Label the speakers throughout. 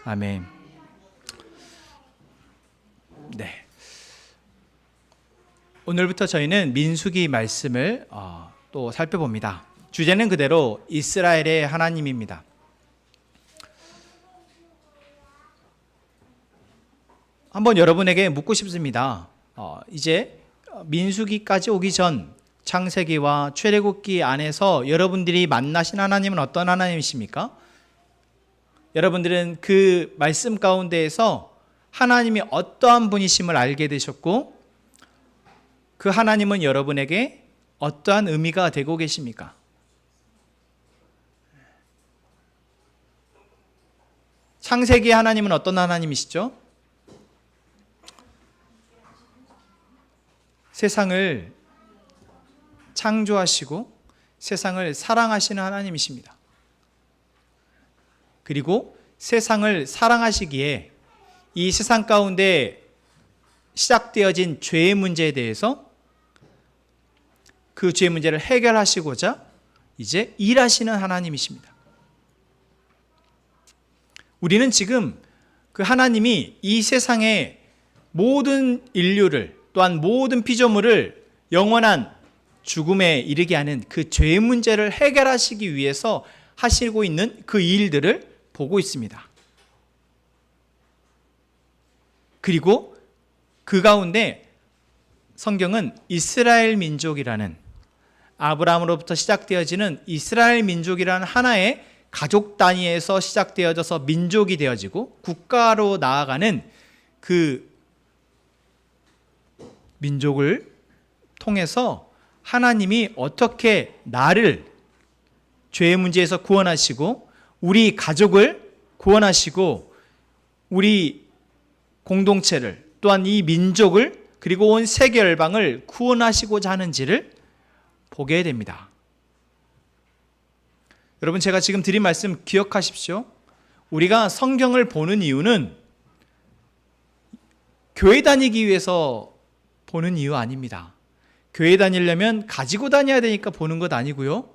Speaker 1: 아멘. 네. 오늘부터 저희는 민수기 말씀을 또 살펴봅니다. 주제는 그대로 이스라엘의 하나님입니다. 한번 여러분에게 묻고 싶습니다. 이제 민수기까지 오기 전 창세기와 출애굽기 안에서 여러분들이 만나신 하나님은 어떤 하나님이십니까? 여러분들은 그 말씀 가운데에서 하나님이 어떠한 분이심을 알게 되셨고 그 하나님은 여러분에게 어떠한 의미가 되고 계십니까? 창세기의 하나님은 어떤 하나님이시죠? 세상을 창조하시고 세상을 사랑하시는 하나님이십니다. 그리고 세상을 사랑하시기에 이 세상 가운데 시작되어진 죄의 문제에 대해서 그 죄의 문제를 해결하시고자 이제 일하시는 하나님이십니다. 우리는 지금 그 하나님이 이 세상의 모든 인류를 또한 모든 피조물을 영원한 죽음에 이르게 하는 그 죄의 문제를 해결하시기 위해서 하시고 있는 그 일들을 보고 있습니다. 그리고 그 가운데 성경은 이스라엘 민족이라는 아브라함으로부터 시작되어지는 이스라엘 민족이라는 하나의 가족 단위에서 시작되어져서 민족이 되어지고 국가로 나아가는 그 민족을 통해서 하나님이 어떻게 나를 죄의 문제에서 구원하시고 우리 가족을 구원하시고 우리 공동체를 또한 이 민족을 그리고 온 세계 열방을 구원하시고자 하는지를 보게 됩니다. 여러분, 제가 지금 드린 말씀 기억하십시오. 우리가 성경을 보는 이유는 교회 다니기 위해서 보는 이유 아닙니다. 교회 다니려면 가지고 다녀야 되니까 보는 것 아니고요.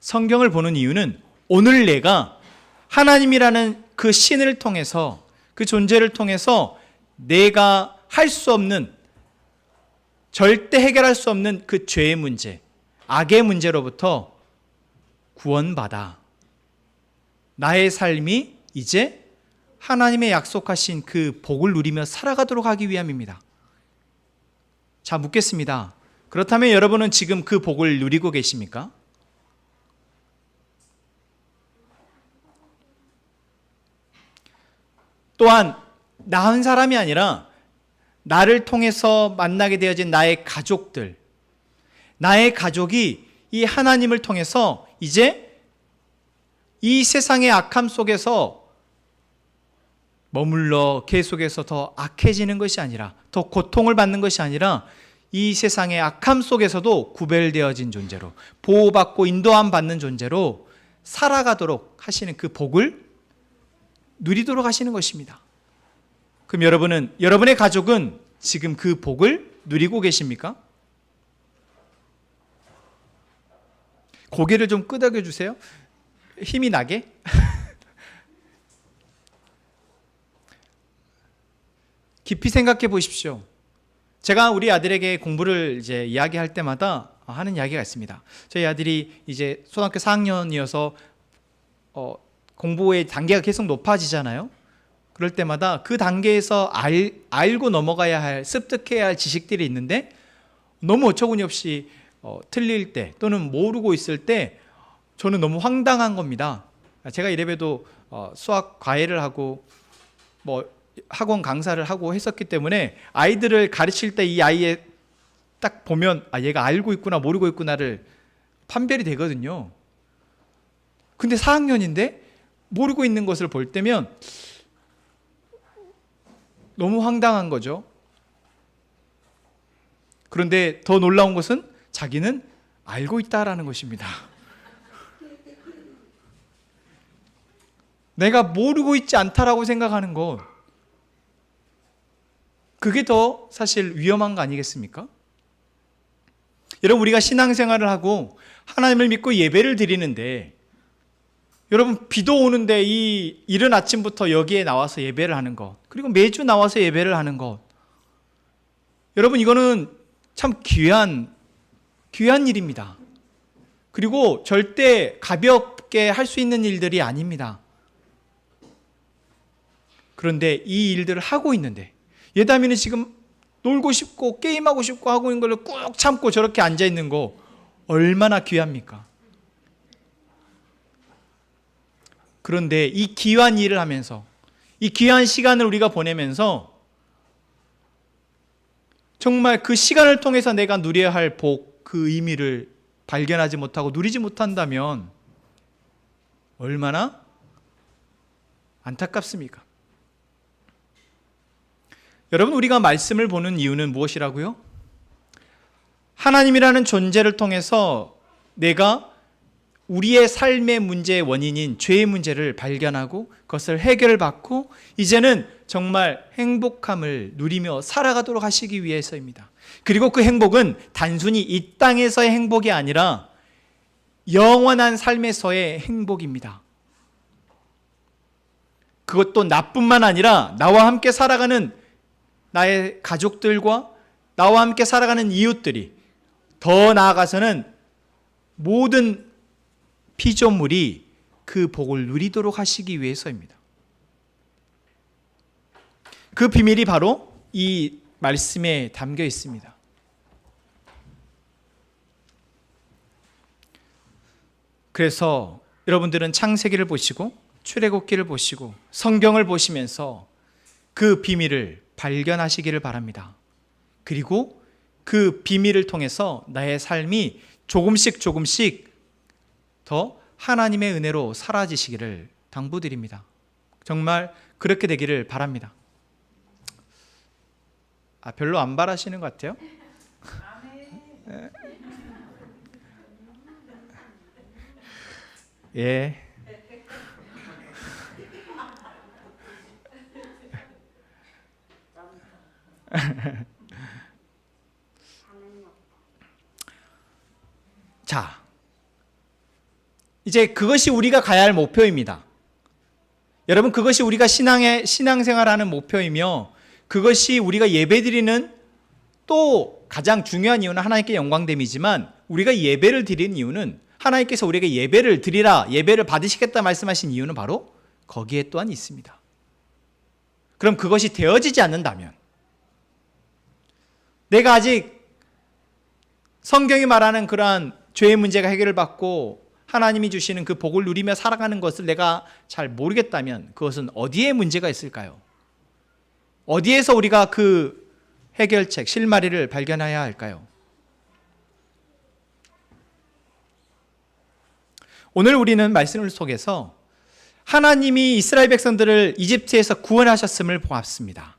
Speaker 1: 성경을 보는 이유는 오늘 내가 하나님이라는 그 신을 통해서 그 존재를 통해서 내가 할 수 없는 절대 해결할 수 없는 그 죄의 문제, 악의 문제로부터 구원받아 나의 삶이 이제 하나님의 약속하신 그 복을 누리며 살아가도록 하기 위함입니다. 자, 묻겠습니다. 그렇다면 여러분은 지금 그 복을 누리고 계십니까? 또한 나 한 사람이 아니라 나를 통해서 만나게 되어진 나의 가족들, 나의 가족이 이 하나님을 통해서 이제 이 세상의 악함 속에서 머물러 계속해서 더 악해지는 것이 아니라 더 고통을 받는 것이 아니라 이 세상의 악함 속에서도 구별되어진 존재로 보호받고 인도함 받는 존재로 살아가도록 하시는 그 복을 누리도록 하시는 것입니다. 그럼 여러분의 가족은 지금 그 복을 누리고 계십니까? 고개를 좀 끄덕여 주세요. 힘이 나게. 깊이 생각해 보십시오. 제가 우리 아들에게 공부를 이제 이야기할 때마다 하는 이야기가 있습니다. 저희 아들이 이제 초등학교 4학년이어서 공부의 단계가 계속 높아지잖아요. 그럴 때마다 그 단계에서 알고 넘어가야 할, 습득해야 할 지식들이 있는데 너무 어처구니 없이 틀릴 때 또는 모르고 있을 때 저는 너무 황당한 겁니다. 제가 이래봬도 수학 과외를 하고 학원 강사를 하고 했었기 때문에 아이들을 가르칠 때 이 아이의 딱 보면 얘가 알고 있구나 모르고 있구나를 판별이 되거든요. 근데 4학년인데 모르고 있는 것을 볼 때면 너무 황당한 거죠. 그런데 더 놀라운 것은 자기는 알고 있다라는 것입니다. 내가 모르고 있지 않다라고 생각하는 것, 그게 더 사실 위험한 거 아니겠습니까? 여러분, 우리가 신앙생활을 하고 하나님을 믿고 예배를 드리는데 여러분, 비도 오는데 이 이른 아침부터 여기에 나와서 예배를 하는 것, 그리고 매주 나와서 예배를 하는 것, 여러분, 이거는 참 귀한 일입니다. 그리고 절대 가볍게 할 수 있는 일들이 아닙니다. 그런데 이 일들을 하고 있는데 예담이는 지금 놀고 싶고 게임하고 싶고 하고 있는 걸 꾹 참고 저렇게 앉아 있는 거 얼마나 귀합니까? 그런데 이 귀한 일을 하면서, 이 귀한 시간을 우리가 보내면서 정말 그 시간을 통해서 내가 누려야 할 복, 그 의미를 발견하지 못하고 누리지 못한다면 얼마나 안타깝습니까? 여러분, 우리가 말씀을 보는 이유는 무엇이라고요? 하나님이라는 존재를 통해서 내가 우리의 삶의 문제의 원인인 죄의 문제를 발견하고 그것을 해결받고 이제는 정말 행복함을 누리며 살아가도록 하시기 위해서입니다. 그리고 그 행복은 단순히 이 땅에서의 행복이 아니라 영원한 삶에서의 행복입니다. 그것도 나뿐만 아니라 나와 함께 살아가는 나의 가족들과 나와 함께 살아가는 이웃들이, 더 나아가서는 모든 피조물이 그 복을 누리도록 하시기 위해서입니다. 그 비밀이 바로 이 말씀에 담겨 있습니다. 그래서 여러분들은 창세기를 보시고 출애굽기를 보시고 성경을 보시면서 그 비밀을 발견하시기를 바랍니다. 그리고 그 비밀을 통해서 나의 삶이 조금씩 더 하나님의 은혜로 사라지시기를 당부드립니다. 정말 그렇게 되기를 바랍니다. 별로 안 바라시는 것 같아요. 예. 자, 이제 그것이 우리가 가야 할 목표입니다. 여러분, 그것이 우리가 신앙생활하는 목표이며 그것이 우리가 예배드리는 또 가장 중요한 이유는 하나님께 영광됨이지만, 우리가 예배를 드리는 이유는 하나님께서 우리에게 예배를 드리라, 예배를 받으시겠다 말씀하신 이유는 바로 거기에 또한 있습니다. 그럼 그것이 되어지지 않는다면, 내가 아직 성경이 말하는 그러한 죄의 문제가 해결을 받고 하나님이 주시는 그 복을 누리며 살아가는 것을 내가 잘 모르겠다면 그것은 어디에 문제가 있을까요? 어디에서 우리가 그 해결책, 실마리를 발견해야 할까요? 오늘 우리는 말씀을 속에서 하나님이 이스라엘 백성들을 이집트에서 구원하셨음을 보았습니다.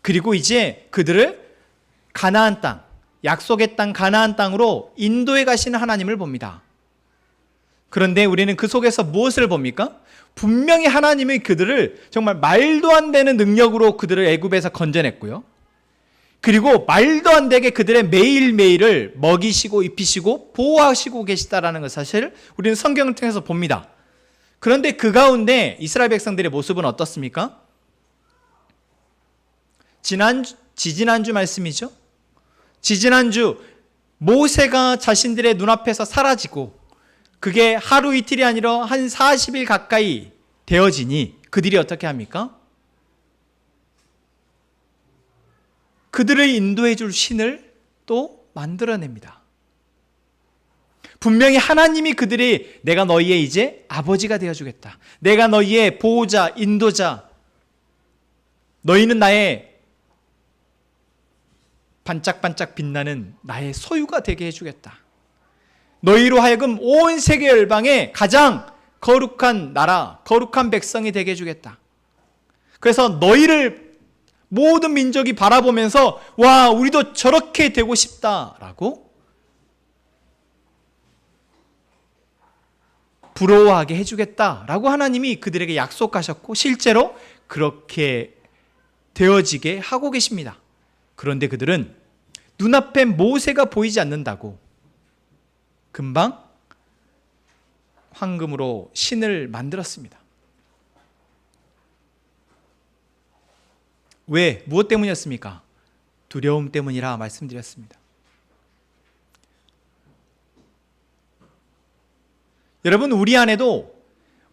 Speaker 1: 그리고 이제 그들을 가나안 땅, 약속의 땅 가나안 땅으로 인도해 가시는 하나님을 봅니다. 그런데 우리는 그 속에서 무엇을 봅니까? 분명히 하나님이 그들을 정말 말도 안 되는 능력으로 그들을 애굽에서 건져냈고요. 그리고 말도 안 되게 그들의 매일매일을 먹이시고 입히시고 보호하시고 계시다라는 것, 사실 우리는 성경을 통해서 봅니다. 그런데 그 가운데 이스라엘 백성들의 모습은 어떻습니까? 지지난주 말씀이죠. 지지난주 모세가 자신들의 눈앞에서 사라지고 그게 하루 이틀이 아니라 한 40일 가까이 되어지니 그들이 어떻게 합니까? 그들을 인도해 줄 신을 또 만들어냅니다. 분명히 하나님이 그들이 내가 너희의 이제 아버지가 되어주겠다, 내가 너희의 보호자, 인도자, 너희는 나의 반짝반짝 빛나는 나의 소유가 되게 해주겠다, 너희로 하여금 온 세계 열방의 가장 거룩한 나라, 거룩한 백성이 되게 해주겠다. 그래서 너희를 모든 민족이 바라보면서 와, 우리도 저렇게 되고 싶다라고 부러워하게 해주겠다라고 하나님이 그들에게 약속하셨고 실제로 그렇게 되어지게 하고 계십니다. 그런데 그들은 눈앞에 모세가 보이지 않는다고 금방 황금으로 신을 만들었습니다. 왜? 무엇 때문이었습니까? 두려움 때문이라 말씀드렸습니다. 여러분, 우리 안에도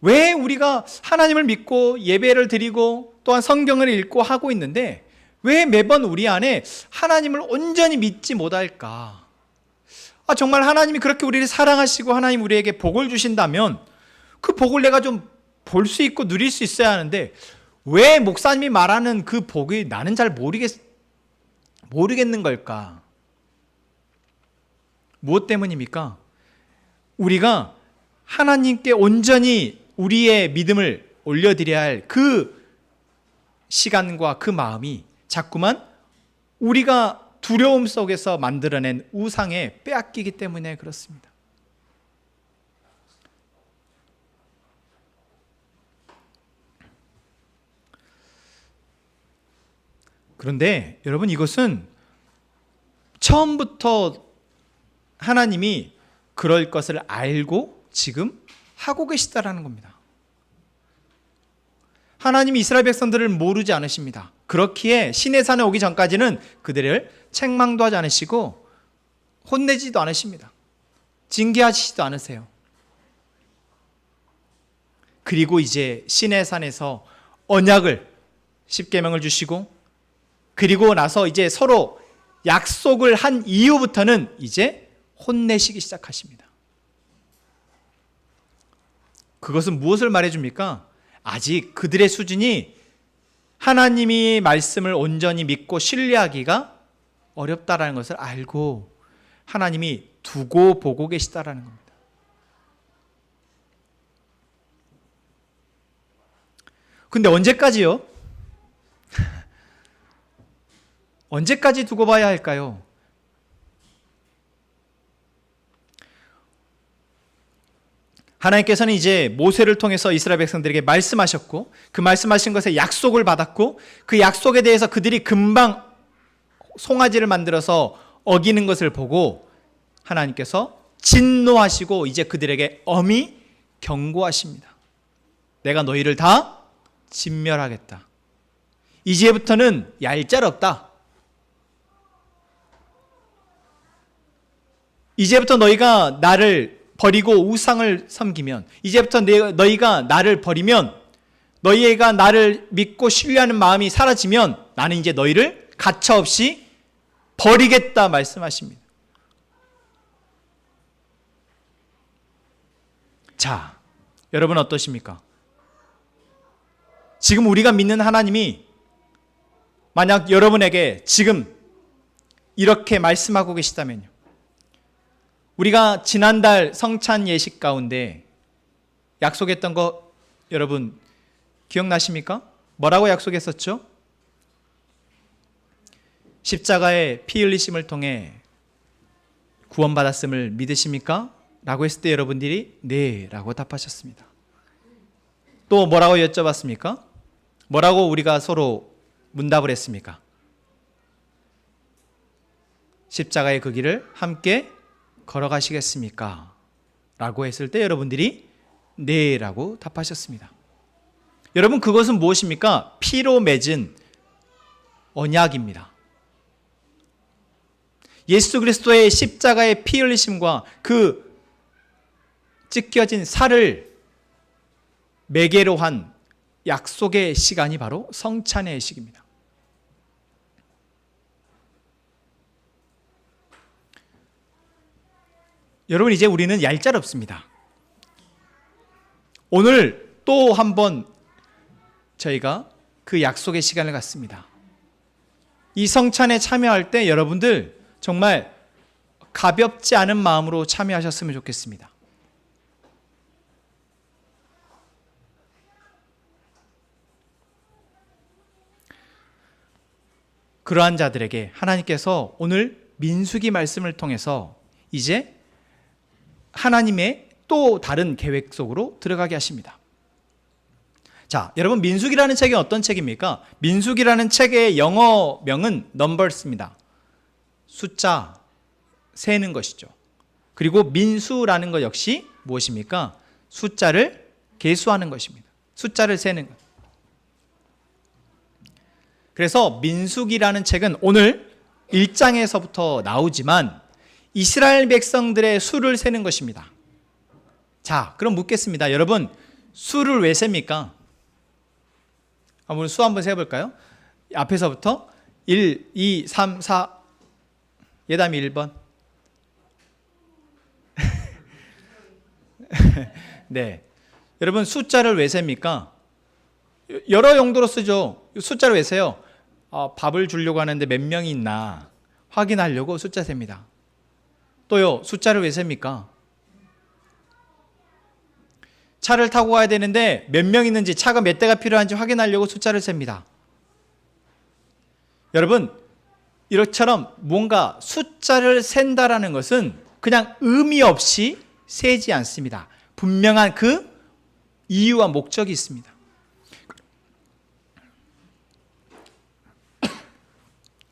Speaker 1: 왜 우리가 하나님을 믿고 예배를 드리고 또한 성경을 읽고 하고 있는데 왜 매번 우리 안에 하나님을 온전히 믿지 못할까? 정말 하나님이 그렇게 우리를 사랑하시고 하나님 우리에게 복을 주신다면 그 복을 내가 좀 볼 수 있고 누릴 수 있어야 하는데 왜 목사님이 말하는 그 복이 나는 잘 모르겠는 걸까? 무엇 때문입니까? 우리가 하나님께 온전히 우리의 믿음을 올려드려야 할 그 시간과 그 마음이 자꾸만 우리가 두려움 속에서 만들어낸 우상에 빼앗기기 때문에 그렇습니다. 그런데 여러분, 이것은 처음부터 하나님이 그럴 것을 알고 지금 하고 계시다라는 겁니다. 하나님이 이스라엘 백성들을 모르지 않으십니다. 그렇기에 시내산에 오기 전까지는 그들을 책망도 하지 않으시고 혼내지도 않으십니다. 징계하시지도 않으세요. 그리고 이제 시내산에서 언약을 십계명을 주시고 그리고 나서 이제 서로 약속을 한 이후부터는 이제 혼내시기 시작하십니다. 그것은 무엇을 말해줍니까? 아직 그들의 수준이 하나님이 말씀을 온전히 믿고 신뢰하기가 어렵다라는 것을 알고 하나님이 두고 보고 계시다라는 겁니다. 근데 언제까지요? 언제까지 두고 봐야 할까요? 하나님께서는 이제 모세를 통해서 이스라엘 백성들에게 말씀하셨고 그 말씀하신 것에 약속을 받았고 그 약속에 대해서 그들이 금방 송아지를 만들어서 어기는 것을 보고 하나님께서 진노하시고 이제 그들에게 엄히 경고하십니다. 내가 너희를 다 진멸하겠다. 이제부터는 얄짤없다. 이제부터 너희가 나를 버리고 우상을 섬기면, 이제부터 너희가 나를 버리면, 너희가 나를 믿고 신뢰하는 마음이 사라지면 나는 이제 너희를 가차없이 버리겠다 말씀하십니다. 자, 여러분 어떠십니까? 지금 우리가 믿는 하나님이 만약 여러분에게 지금 이렇게 말씀하고 계시다면요. 우리가 지난달 성찬 예식 가운데 약속했던 거 여러분 기억나십니까? 뭐라고 약속했었죠? 십자가의 피 흘리심을 통해 구원받았음을 믿으십니까? 라고 했을 때 여러분들이 네 라고 답하셨습니다. 또 뭐라고 여쭤봤습니까? 뭐라고 우리가 서로 문답을 했습니까? 십자가의 그 길을 함께 걸어가시겠습니까? 라고 했을 때 여러분들이 네 라고 답하셨습니다. 여러분 그것은 무엇입니까? 피로 맺은 언약입니다. 예수 그리스도의 십자가의 피 흘리심과 그 찢겨진 살을 매개로 한 약속의 시간이 바로 성찬의 예식입니다. 여러분 이제 우리는 얄짤없습니다. 오늘 또 한번 저희가 그 약속의 시간을 갖습니다. 이 성찬에 참여할 때 여러분들 정말 가볍지 않은 마음으로 참여하셨으면 좋겠습니다. 그러한 자들에게 하나님께서 오늘 민수기 말씀을 통해서 이제 하나님의 또 다른 계획 속으로 들어가게 하십니다. 자, 여러분 민수기라는 책이 어떤 책입니까? 민수기라는 책의 영어명은 넘버스입니다. 숫자, 세는 것이죠. 그리고 민수라는 것 역시 무엇입니까? 숫자를 계수하는 것입니다. 숫자를 세는 것. 그래서 민수기라는 책은 오늘 1장에서부터 나오지만 이스라엘 백성들의 수를 세는 것입니다. 자, 그럼 묻겠습니다. 여러분, 수를 왜 셉니까? 한번 수 한번 세볼까요? 앞에서부터 1, 2, 3, 4 예담이 1번. 네, 여러분 숫자를 왜 셉니까? 여러 용도로 쓰죠. 숫자를 왜 세요? 밥을 주려고 하는데 몇 명이 있나 확인하려고 숫자 셉니다. 또요, 숫자를 왜 셉니까? 차를 타고 가야 되는데 몇 명 있는지, 차가 몇 대가 필요한지 확인하려고 숫자를 셉니다. 여러분, 이렇처럼 뭔가 숫자를 센다라는 것은 그냥 의미 없이 세지 않습니다. 분명한 그 이유와 목적이 있습니다.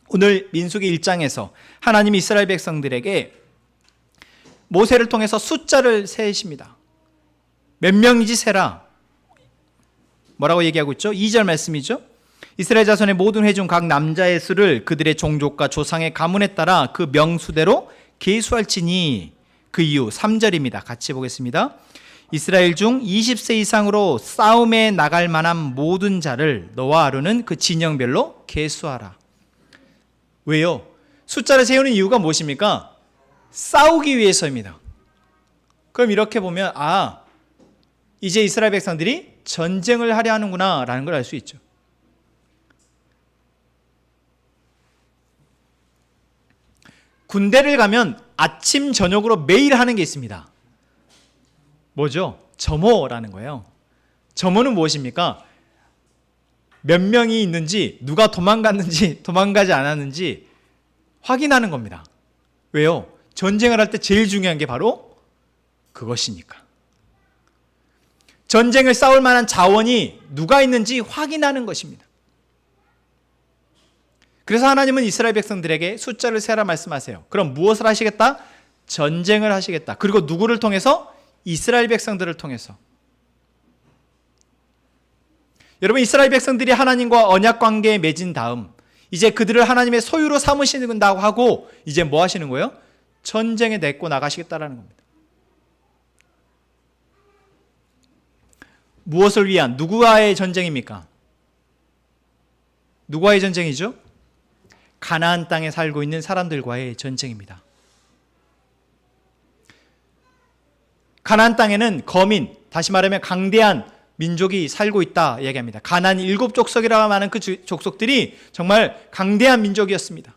Speaker 1: 오늘 민수기 1장에서 하나님이 이스라엘 백성들에게 모세를 통해서 숫자를 세십니다. 몇 명인지 세라. 뭐라고 얘기하고 있죠? 2절 말씀이죠. 이스라엘 자손의 모든 회중 각 남자의 수를 그들의 종족과 조상의 가문에 따라 그 명수대로 계수할지니. 그 이유 3절입니다. 같이 보겠습니다. 이스라엘 중 20세 이상으로 싸움에 나갈 만한 모든 자를 너와 아론은 그 진영별로 계수하라. 왜요? 숫자를 세우는 이유가 무엇입니까? 싸우기 위해서입니다. 그럼 이렇게 보면 이제 이스라엘 백성들이 전쟁을 하려 하는구나 라는 걸 알 수 있죠. 군대를 가면 아침 저녁으로 매일 하는 게 있습니다. 뭐죠? 점호라는 거예요. 점호는 무엇입니까? 몇 명이 있는지, 누가 도망갔는지 도망가지 않았는지 확인하는 겁니다. 왜요? 전쟁을 할 때 제일 중요한 게 바로 그것이니까. 전쟁을 싸울 만한 자원이 누가 있는지 확인하는 것입니다. 그래서 하나님은 이스라엘 백성들에게 숫자를 세라 말씀하세요. 그럼 무엇을 하시겠다? 전쟁을 하시겠다. 그리고 누구를 통해서? 이스라엘 백성들을 통해서. 여러분, 이스라엘 백성들이 하나님과 언약 관계에 맺은 다음 이제 그들을 하나님의 소유로 삼으신다고 하고 이제 뭐 하시는 거예요? 전쟁에 내고 나가시겠다라는 겁니다. 무엇을 위한, 누구와의 전쟁입니까? 누구와의 전쟁이죠? 가나안 땅에 살고 있는 사람들과의 전쟁입니다. 가나안 땅에는 거민, 다시 말하면 강대한 민족이 살고 있다 얘기합니다. 가나안 7족속이라고 하는 그 족속들이 정말 강대한 민족이었습니다.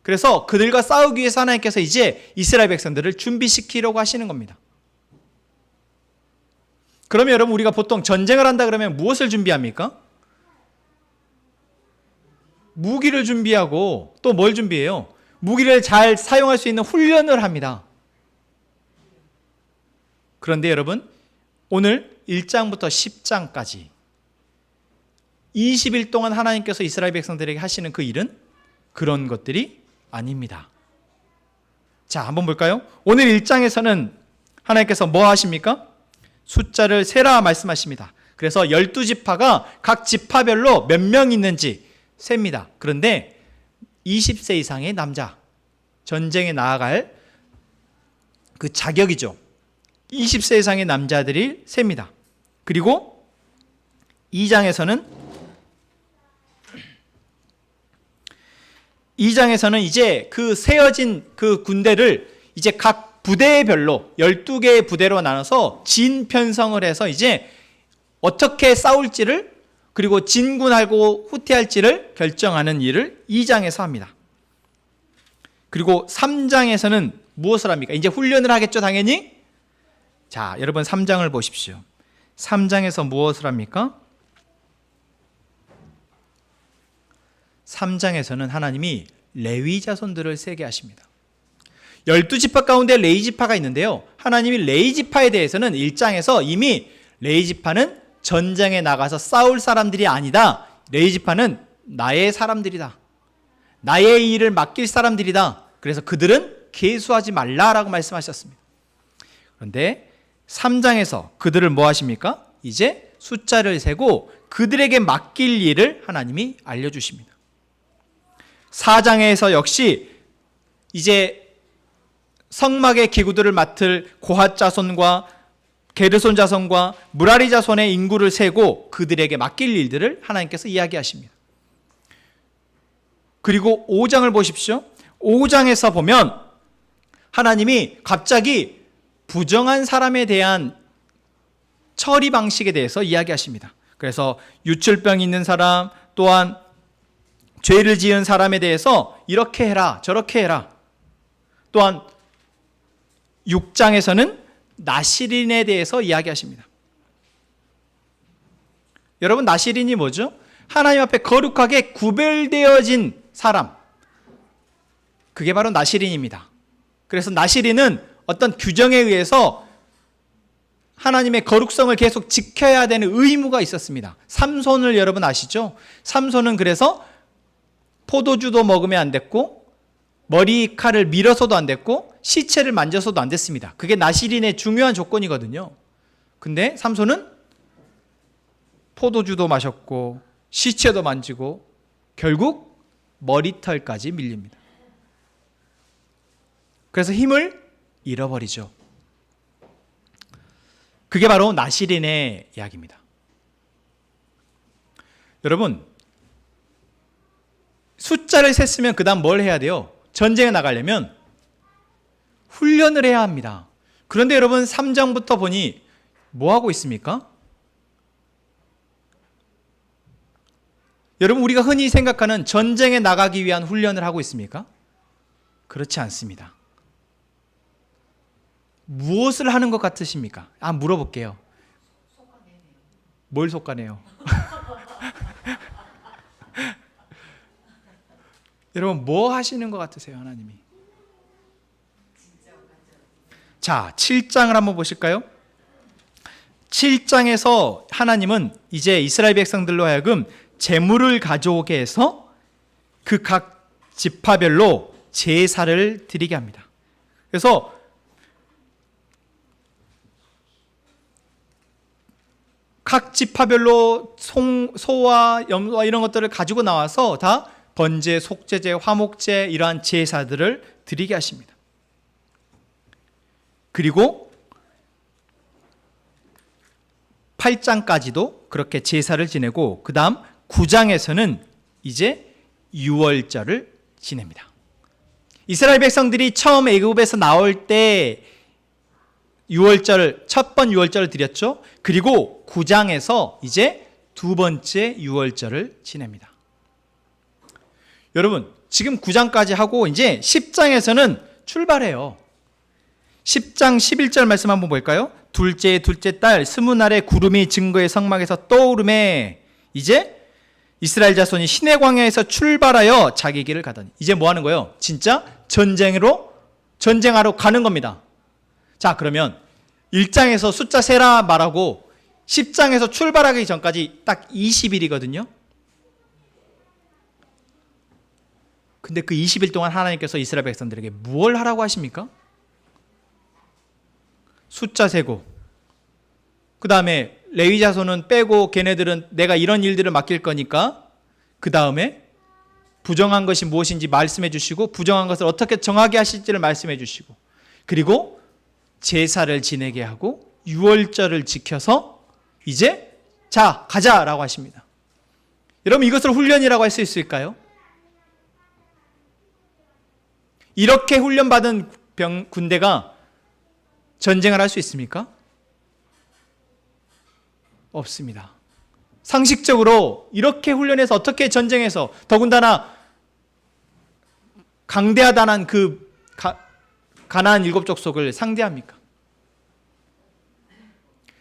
Speaker 1: 그래서 그들과 싸우기 위해서 하나님께서 이제 이스라엘 백성들을 준비시키려고 하시는 겁니다. 그러면 여러분, 우리가 보통 전쟁을 한다 그러면 무엇을 준비합니까? 무기를 준비하고 또 뭘 준비해요? 무기를 잘 사용할 수 있는 훈련을 합니다. 그런데 여러분, 오늘 1장부터 10장까지 20일 동안 하나님께서 이스라엘 백성들에게 하시는 그 일은 그런 것들이 아닙니다. 자, 한번 볼까요? 오늘 1장에서는 하나님께서 뭐 하십니까? 숫자를 세라 말씀하십니다. 그래서 12지파가 각 지파별로 몇 명 있는지 셉니다. 그런데 20세 이상의 남자, 전쟁에 나아갈 그 자격이죠. 20세 이상의 남자들이 셉니다. 그리고 2장에서는 이제 그 세어진 그 군대를 이제 각 부대별로 12개의 부대로 나눠서 진 편성을 해서 이제 어떻게 싸울지를, 그리고 진군하고 후퇴할지를 결정하는 일을 2장에서 합니다. 그리고 3장에서는 무엇을 합니까? 이제 훈련을 하겠죠, 당연히. 자, 여러분 3장을 보십시오. 3장에서 무엇을 합니까? 3장에서는 하나님이 레위 자손들을 세게 하십니다. 12지파 가운데 레위 지파가 있는데요, 하나님이 레위 지파에 대해서는 1장에서 이미 레위 지파는 전쟁에 나가서 싸울 사람들이 아니다. 레위 지파는 나의 사람들이다. 나의 일을 맡길 사람들이다. 그래서 그들은 계수하지 말라라고 말씀하셨습니다. 그런데 3장에서 그들을 뭐 하십니까? 이제 숫자를 세고 그들에게 맡길 일을 하나님이 알려주십니다. 4장에서 역시 이제 성막의 기구들을 맡을 고핫 자손과 게르손 자손과 무라리 자손의 인구를 세고 그들에게 맡길 일들을 하나님께서 이야기하십니다. 그리고 5장을 보십시오. 5장에서 보면 하나님이 갑자기 부정한 사람에 대한 처리 방식에 대해서 이야기하십니다. 그래서 유출병이 있는 사람, 또한 죄를 지은 사람에 대해서 이렇게 해라, 저렇게 해라. 또한 6장에서는 나시린에 대해서 이야기하십니다. 여러분, 나시린이 뭐죠? 하나님 앞에 거룩하게 구별되어진 사람, 그게 바로 나시린입니다. 그래서 나시린은 어떤 규정에 의해서 하나님의 거룩성을 계속 지켜야 되는 의무가 있었습니다. 삼손을 여러분 아시죠? 삼손은 그래서 포도주도 먹으면 안 됐고, 머리칼을 밀어서도 안 됐고, 시체를 만져서도 안 됐습니다. 그게 나시린의 중요한 조건이거든요. 근데 삼손은 포도주도 마셨고 시체도 만지고 결국 머리털까지 밀립니다. 그래서 힘을 잃어버리죠. 그게 바로 나시린의 이야기입니다. 여러분, 숫자를 셌으면 그 다음 뭘 해야 돼요? 전쟁에 나가려면 훈련을 해야 합니다. 그런데 여러분, 3장부터 보니 뭐 하고 있습니까? 여러분, 우리가 흔히 생각하는 전쟁에 나가기 위한 훈련을 하고 있습니까? 그렇지 않습니다. 무엇을 하는 것 같으십니까? 물어볼게요. 뭘 솎아내요? 여러분, 뭐 하시는 것 같으세요, 하나님이? 자, 7장을 한번 보실까요? 7장에서 하나님은 이제 이스라엘 백성들로 하여금 제물을 가져오게 해서 그 각 지파별로 제사를 드리게 합니다. 그래서 각 지파별로 소와 염소와 이런 것들을 가지고 나와서 다 번제, 속죄제, 화목제 이러한 제사들을 드리게 하십니다. 그리고 8장까지도 그렇게 제사를 지내고 그 다음 9장에서는 이제 유월절을 지냅니다. 이스라엘 백성들이 처음 애굽에서 나올 때 첫 번 유월절을 드렸죠. 그리고 9장에서 이제 두 번째 유월절을 지냅니다. 여러분, 지금 9장까지 하고 이제 10장에서는 출발해요. 10장 11절 말씀 한번 볼까요? 둘째 달 20날에 구름이 증거의 성막에서 떠오르매 이제 이스라엘 자손이 시내 광야에서 출발하여 자기 길을 가더니 이제 뭐 하는 거예요? 진짜 전쟁하러 가는 겁니다. 자, 그러면 1장에서 숫자 세라 말하고 10장에서 출발하기 전까지 딱 20일이거든요. 근데 그 20일 동안 하나님께서 이스라엘 백성들에게 무엇을 하라고 하십니까? 숫자 세고, 그 다음에 레위 자손은 빼고 걔네들은 내가 이런 일들을 맡길 거니까 그 다음에 부정한 것이 무엇인지 말씀해 주시고 부정한 것을 어떻게 정하게 하실지를 말씀해 주시고, 그리고 제사를 지내게 하고 유월절을 지켜서 이제 자 가자라고 하십니다. 여러분, 이것을 훈련이라고 할 수 있을까요? 이렇게 훈련받은 군대가 전쟁을 할 수 있습니까? 없습니다. 상식적으로 이렇게 훈련해서 어떻게 전쟁에서 더군다나 강대하다는 그 가나안 7족 속을 상대합니까?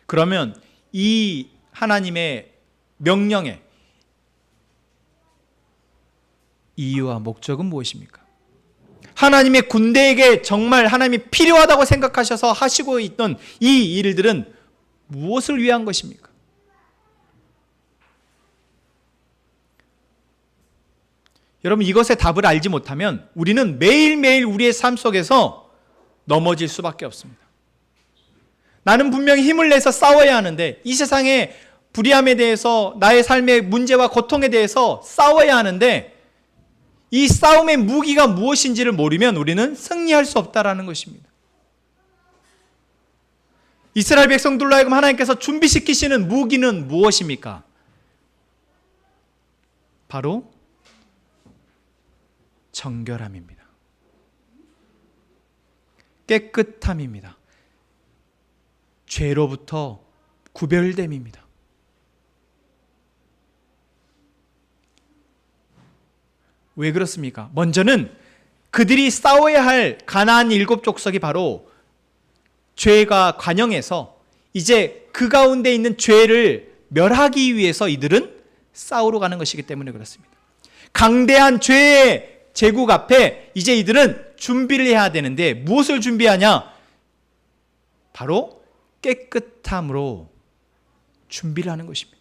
Speaker 1: 그러면 이 하나님의 명령의 이유와 목적은 무엇입니까? 하나님의 군대에게 정말 하나님이 필요하다고 생각하셔서 하시고 있던 이 일들은 무엇을 위한 것입니까? 여러분, 이것의 답을 알지 못하면 우리는 매일매일 우리의 삶 속에서 넘어질 수밖에 없습니다. 나는 분명히 힘을 내서 싸워야 하는데, 이 세상의 불의함에 대해서, 나의 삶의 문제와 고통에 대해서 싸워야 하는데, 이 싸움의 무기가 무엇인지를 모르면 우리는 승리할 수 없다라는 것입니다. 이스라엘 백성들로 하여금 하나님께서 준비시키시는 무기는 무엇입니까? 바로 정결함입니다. 깨끗함입니다. 죄로부터 구별됨입니다. 왜 그렇습니까? 먼저는 그들이 싸워야 할 가나안 7족속이 바로 죄가 관영해서 이제 그 가운데 있는 죄를 멸하기 위해서 이들은 싸우러 가는 것이기 때문에 그렇습니다. 강대한 죄의 제국 앞에 이제 이들은 준비를 해야 되는데, 무엇을 준비하냐? 바로 깨끗함으로 준비를 하는 것입니다.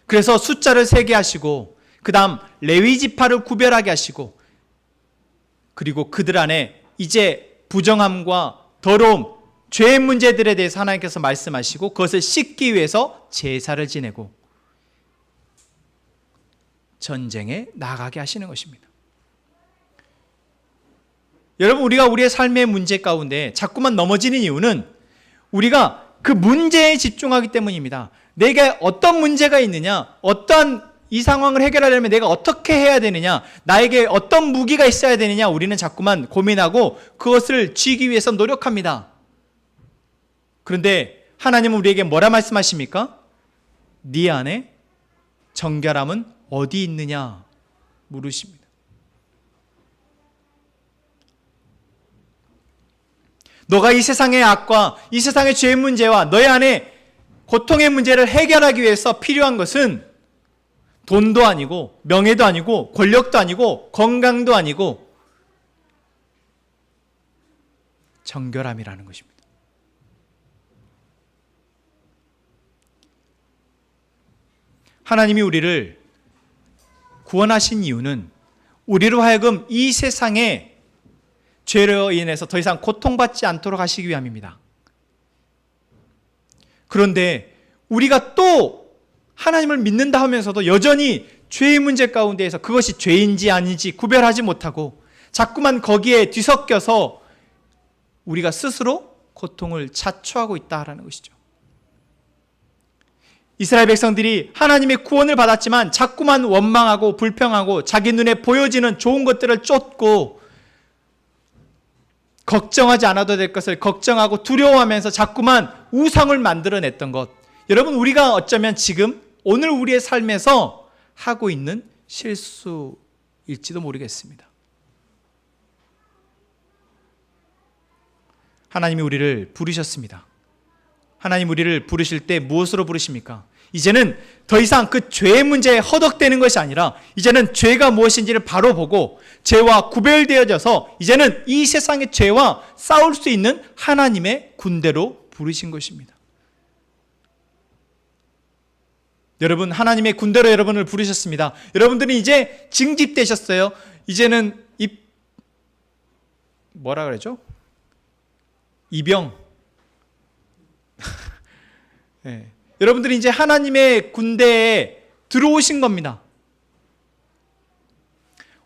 Speaker 1: 그래서 숫자를 세게 하시고, 그 다음 레위 지파를 구별하게 하시고, 그리고 그들 안에 이제 부정함과 더러움, 죄의 문제들에 대해서 하나님께서 말씀하시고 그것을 씻기 위해서 제사를 지내고 전쟁에 나가게 하시는 것입니다. 여러분, 우리가 우리의 삶의 문제 가운데 자꾸만 넘어지는 이유는 우리가 그 문제에 집중하기 때문입니다. 내게 어떤 문제가 있느냐, 어떤 이 상황을 해결하려면 내가 어떻게 해야 되느냐, 나에게 어떤 무기가 있어야 되느냐, 우리는 자꾸만 고민하고 그것을 쥐기 위해서 노력합니다. 그런데 하나님은 우리에게 뭐라 말씀하십니까? 네 안에 정결함은 어디 있느냐 물으십니다. 너가 이 세상의 악과 이 세상의 죄의 문제와 너의 안에 고통의 문제를 해결하기 위해서 필요한 것은 돈도 아니고 명예도 아니고 권력도 아니고 건강도 아니고 정결함이라는 것입니다. 하나님이 우리를 구원하신 이유는 우리로 하여금 이 세상의 죄로 인해서 더 이상 고통받지 않도록 하시기 위함입니다. 그런데 우리가 또 하나님을 믿는다 하면서도 여전히 죄의 문제 가운데에서 그것이 죄인지 아닌지 구별하지 못하고 자꾸만 거기에 뒤섞여서 우리가 스스로 고통을 자초하고 있다라는 것이죠. 이스라엘 백성들이 하나님의 구원을 받았지만 자꾸만 원망하고 불평하고 자기 눈에 보여지는 좋은 것들을 쫓고 걱정하지 않아도 될 것을 걱정하고 두려워하면서 자꾸만 우상을 만들어냈던 것, 여러분, 우리가 어쩌면 지금 오늘 우리의 삶에서 하고 있는 실수일지도 모르겠습니다. 하나님이 우리를 부르셨습니다. 하나님 우리를 부르실 때 무엇으로 부르십니까? 이제는 더 이상 그 죄의 문제에 허덕대는 것이 아니라 이제는 죄가 무엇인지를 바로 보고 죄와 구별되어져서 이제는 이 세상의 죄와 싸울 수 있는 하나님의 군대로 부르신 것입니다. 여러분, 하나님의 군대로 여러분을 부르셨습니다. 여러분들은 이제 징집되셨어요. 이제는 뭐라 그러죠? 이병. 네. 여러분들이 이제 하나님의 군대에 들어오신 겁니다.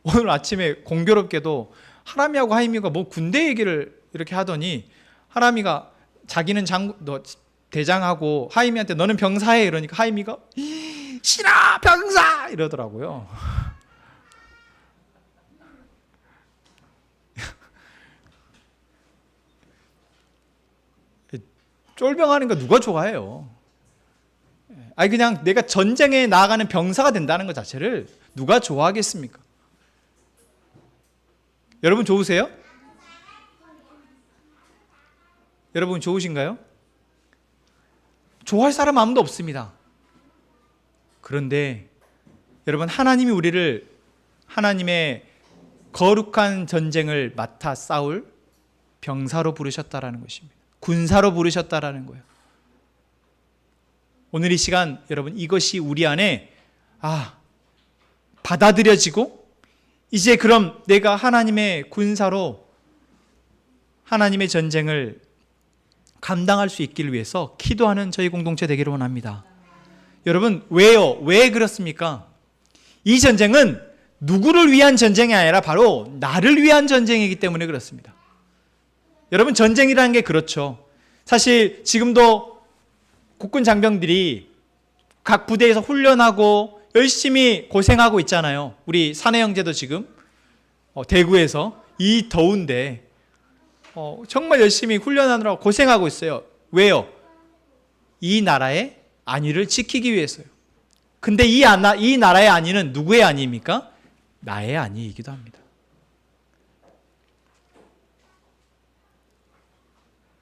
Speaker 1: 오늘 아침에 공교롭게도 하람이하고 하임이가 뭐 군대 얘기를 이렇게 하더니 하람이가 자기는 대장하고 하임이한테 너는 병사해 이러니까 하임이가 싫어 병사 이러더라고요. 쫄병하는 거 누가 좋아해요? 아니 그냥 내가 전쟁에 나아가는 병사가 된다는 것 자체를 누가 좋아하겠습니까? 여러분 좋으세요? 여러분 좋으신가요? 좋아할 사람 아무도 없습니다. 그런데 여러분, 하나님이 우리를 하나님의 거룩한 전쟁을 맡아 싸울 병사로 부르셨다라는 것입니다. 군사로 부르셨다라는 거예요. 오늘 이 시간 여러분, 이것이 우리 안에 받아들여지고 이제 그럼 내가 하나님의 군사로 하나님의 전쟁을 감당할 수 있기를 위해서 기도하는 저희 공동체 되기를 원합니다. 여러분, 왜요? 왜 그렇습니까? 이 전쟁은 누구를 위한 전쟁이 아니라 바로 나를 위한 전쟁이기 때문에 그렇습니다. 여러분, 전쟁이라는 게 그렇죠. 사실 지금도 국군 장병들이 각 부대에서 훈련하고 열심히 고생하고 있잖아요. 우리 사내 형제도 지금 대구에서 이 더운데 정말 열심히 훈련하느라고 고생하고 있어요. 왜요? 이 나라의 안위를 지키기 위해서요. 근데 이 나라의 안위는 누구의 안위입니까? 나의 안위이기도 합니다.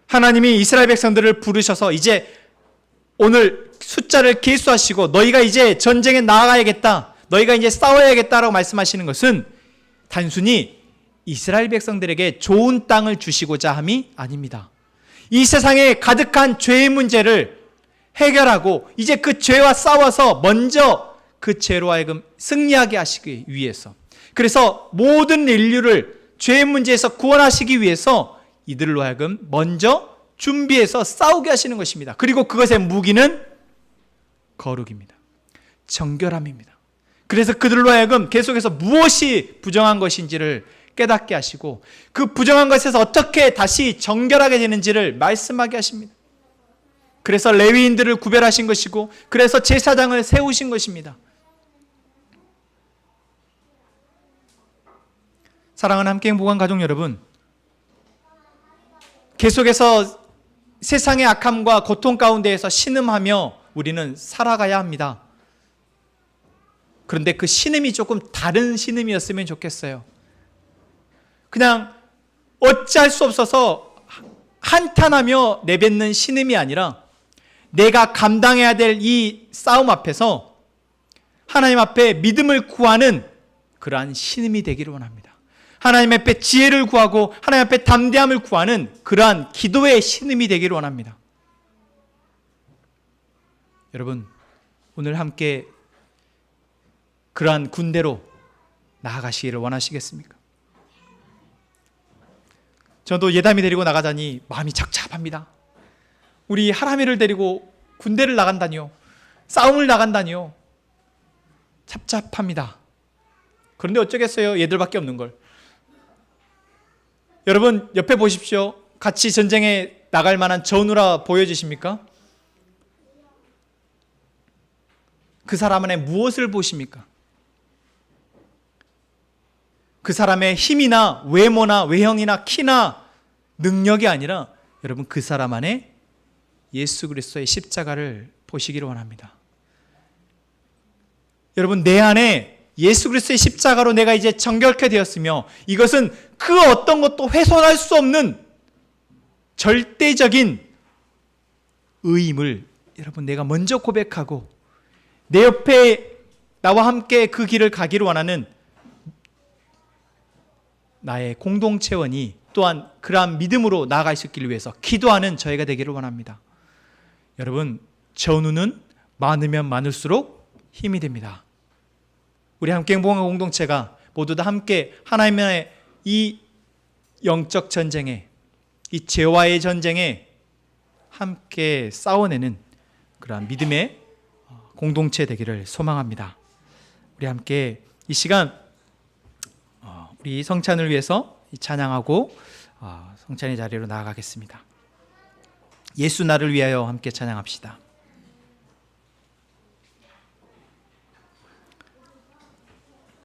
Speaker 1: 하나님이 이스라엘 백성들을 부르셔서 이제 오늘 숫자를 계수하시고 너희가 이제 전쟁에 나아가야겠다, 너희가 이제 싸워야겠다라고 말씀하시는 것은 단순히 이스라엘 백성들에게 좋은 땅을 주시고자 함이 아닙니다. 이 세상에 가득한 죄의 문제를 해결하고 이제 그 죄와 싸워서 먼저 그 죄로 하여금 승리하게 하시기 위해서, 그래서 모든 인류를 죄의 문제에서 구원하시기 위해서 이들로 하여금 먼저 준비해서 싸우게 하시는 것입니다. 그리고 그것의 무기는 거룩입니다. 정결함입니다. 그래서 그들로 하여금 계속해서 무엇이 부정한 것인지를 깨닫게 하시고 그 부정한 것에서 어떻게 다시 정결하게 되는지를 말씀하게 하십니다. 그래서 레위인들을 구별하신 것이고 그래서 제사장을 세우신 것입니다. 사랑하는 함께행복한 가족 여러분, 계속해서 세상의 악함과 고통 가운데에서 신음하며 우리는 살아가야 합니다. 그런데 그 신음이 조금 다른 신음이었으면 좋겠어요. 그냥 어찌할 수 없어서 한탄하며 내뱉는 신음이 아니라 내가 감당해야 될 이 싸움 앞에서 하나님 앞에 믿음을 구하는 그러한 신음이 되기를 원합니다. 하나님 앞에 지혜를 구하고 하나님 앞에 담대함을 구하는 그러한 기도의 신음이 되기를 원합니다. 여러분, 오늘 함께 그러한 군대로 나아가시기를 원하시겠습니까? 저도 예담이 데리고 나가자니 마음이 착잡합니다. 우리 하람이를 데리고 군대를 나간다니요, 싸움을 나간다니요, 착잡합니다. 그런데 어쩌겠어요, 얘들밖에 없는 걸. 여러분 옆에 보십시오. 같이 전쟁에 나갈 만한 전우라 보여지십니까? 그 사람 안에 무엇을 보십니까? 그 사람의 힘이나 외모나 외형이나 키나 능력이 아니라 여러분 그 사람 안에 예수 그리스도의 십자가를 보시기를 원합니다. 여러분, 내 안에 예수 그리스도의 십자가로 내가 이제 정결케 되었으며 이것은 그 어떤 것도 훼손할 수 없는 절대적인 의임을 여러분 내가 먼저 고백하고 내 옆에 나와 함께 그 길을 가기를 원하는 나의 공동체원이 또한 그러한 믿음으로 나아갈 수 있기를 위해서 기도하는 저희가 되기를 원합니다. 여러분, 전우는 많으면 많을수록 힘이 됩니다. 우리 함께 행복한 공동체가 모두 다 함께 하나님의 이 영적 전쟁에, 이 죄와의 전쟁에 함께 싸워내는 그러한 믿음의 공동체 되기를 소망합니다. 우리 함께 이 시간 우리 성찬을 위해서 찬양하고 성찬의 자리로 나아가겠습니다. 예수 나를 위하여 함께 찬양합시다.